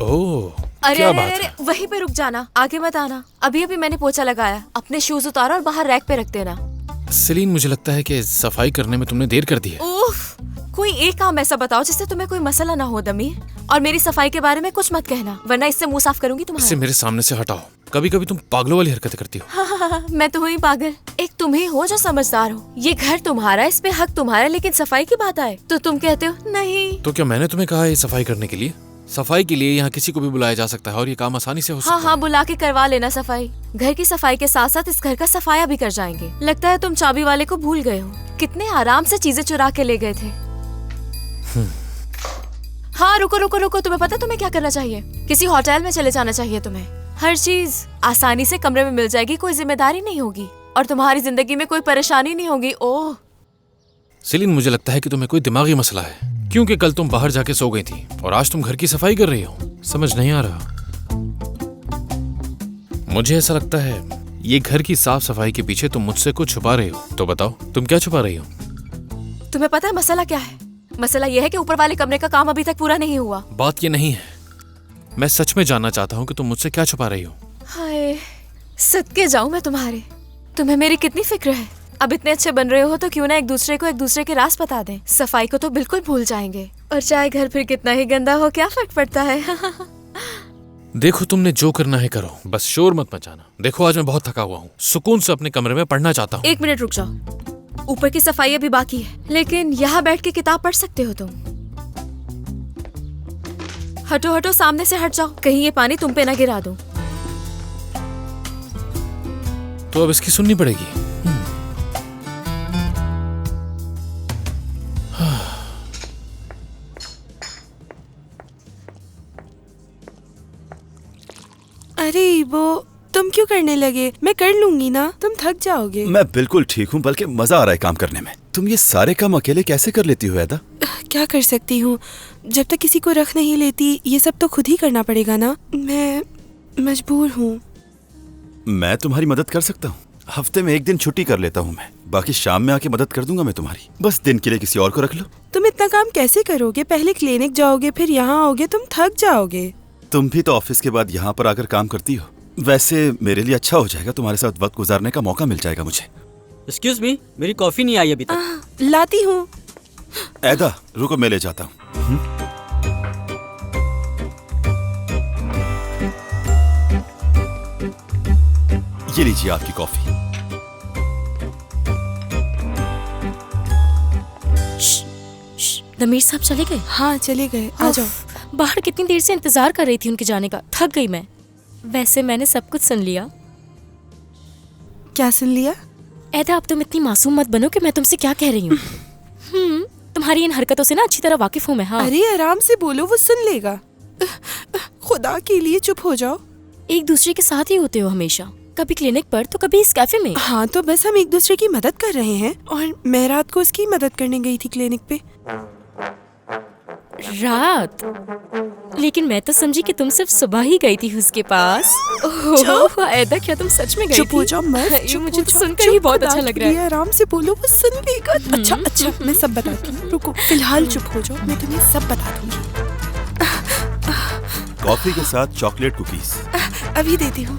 ओह, अरे क्या अरे बात अरे है? वहीं पे रुक जाना, आगे मत आना। अभी अभी मैंने पोछा लगाया। अपने शूज उतारो और बाहर रैक पे रख देना। सेलिन, मुझे लगता है कि सफाई करने में तुमने देर कर दी है। उफ, कोई एक काम ऐसा बताओ जिससे तुम्हें कोई मसला ना हो दमीर। और मेरी सफाई के बारे में कुछ मत कहना, वरना इससे मुंह साफ करूंगी इसे तुम्हारा। मेरे सामने से हटाओ। कभी कभी तुम पागलों वाली हरकतें करती हो। हाँ, मैं तो हुई पागल। एक तुम ही हो जो समझदार हो। ये घर तुम्हारा, इस पे हक तुम्हारा, लेकिन सफाई की बात आए तो तुम कहते हो नहीं। तो क्या मैंने तुम्हें कहा ये सफाई करने के लिए? सफाई के लिए यहाँ किसी को भी बुलाया जा सकता है और ये काम आसानी से हो सकता हाँ हाँ, है। बुला के करवा लेना सफाई। घर की सफाई के साथ साथ इस घर का सफाया भी कर जाएंगे। लगता है तुम चाबी वाले को भूल गए हो। कितने आराम से चीजें चुरा के ले गए थे। हाँ, रुको रुको रुको, तुम्हें पता है तुम्हें क्या करना चाहिए? किसी होटल में चले जाना चाहिए तुम्हें। हर चीज आसानी से कमरे में मिल जाएगी, कोई जिम्मेदारी नहीं होगी और तुम्हारी जिंदगी में कोई परेशानी नहीं होगी। ओह सेलिन, मुझे लगता है कि तुम्हें कोई दिमागी मसला है, क्योंकि कल तुम बाहर जाके सो गई थी और आज तुम घर की सफाई कर रही हो। समझ नहीं आ रहा। मुझे ऐसा लगता है ये घर की साफ सफाई के पीछे तुम मुझसे कुछ छुपा रही हो। तो बताओ, तुम क्या छुपा रही हो? तुम्हें पता है मसला क्या है? मसला यह है कि ऊपर वाले कमरे का काम अभी तक पूरा नहीं हुआ। बात ये नहीं है, मैं सच में जानना चाहता हूँ कि तुम मुझसे क्या छुपा रही हो। हाय, सदके जाऊं मैं तुम्हारे। तुम्हें मेरी कितनी फिक्र है। अब इतने अच्छे बन रहे हो तो क्यों ना एक दूसरे को एक दूसरे के राज बता दें। सफाई को तो बिल्कुल भूल जाएंगे और चाहे घर फिर कितना ही गंदा हो, क्या फर्क पड़ता है। देखो, तुमने जो करना है करो, बस शोर मत मचाना। देखो, आज मैं बहुत थका हुआ हूँ, सुकून से अपने कमरे में पढ़ना चाहता हूँ। एक मिनट रुक जाओ, ऊपर की सफाई अभी बाकी है, लेकिन यहाँ बैठ के किताब पढ़ सकते हो तुम। हटो हटो, सामने से हट जाओ, कहीं ये पानी तुम पे ना गिरा दूं। तो अब इसकी सुननी पड़ेगी। अरे वो तुम क्यों करने लगे? मैं कर लूंगी ना, तुम थक जाओगे। मैं बिल्कुल ठीक हूँ, बल्कि मजा आ रहा है काम करने में। तुम ये सारे काम अकेले कैसे कर लेती हो ऐदा? क्या कर सकती हूँ, जब तक किसी को रख नहीं लेती ये सब तो खुद ही करना पड़ेगा ना। मैं मजबूर हूँ। मैं तुम्हारी मदद कर सकता हूँ। हफ्ते में एक दिन छुट्टी कर लेता हूँ मैं, बाकी शाम में आके मदद कर दूंगा मैं तुम्हारी। बस दिन के लिए किसी और को रख लो। तुम इतना काम कैसे करोगे? पहले क्लिनिक जाओगे, फिर यहाँ आओगे, तुम थक जाओगे। तुम भी तो ऑफिस के बाद यहाँ पर आकर काम करती हो। वैसे मेरे लिए अच्छा हो जाएगा, तुम्हारे साथ वक्त गुजारने का मौका मिल जाएगा मुझे। एक्सक्यूज मी, मेरी कॉफी नहीं आई अभी तक। लाती हूँ। ऐदा रुको, मैं ले जाता हूँ। ये लीजिए आपकी कॉफी। दमीर साहब चले गए? हाँ चले गए, आ जाओ। बाहर कितनी देर से इंतजार कर रही थी उनके जाने का, थक गई मैं। वैसे मैंने सब कुछ सुन लिया। क्या सुन लिया? ऐदा, अब तुम इतनी मासूम मत बनो कि मैं तुमसे क्या कह रही हूँ। तुम्हारी इन हरकतों से ना अच्छी तरह वाकिफ हूँ मैं। हाँ, अरे आराम से बोलो, वो सुन लेगा। खुदा के लिए चुप हो जाओ। एक दूसरे के साथ ही होते हो हमेशा, कभी क्लिनिक पर तो कभी इस कैफे में। हाँ तो बस हम एक दूसरे की मदद कर रहे हैं, और मैं रात को उसकी मदद करने गई थी क्लिनिक पे। रात? लेकिन मैं तो समझी कि तुम सिर्फ सुबह ही गई थी उसके पास। ओह ऐदा, क्या तुम सच में गई चुप हो थी? जाओ मत, ये मुझे तो सुनकर ही बहुत अच्छा लग रहा है। आराम से बोलो, वो सुन लेगा। अच्छा अच्छा, मैं सब बताती हूँ। रुको, फिलहाल चुप हो जाओ, मैं तुम्हें सब बता दूंगी। कॉफी के साथ चॉकलेट कुकीज। अभी देती हूँ।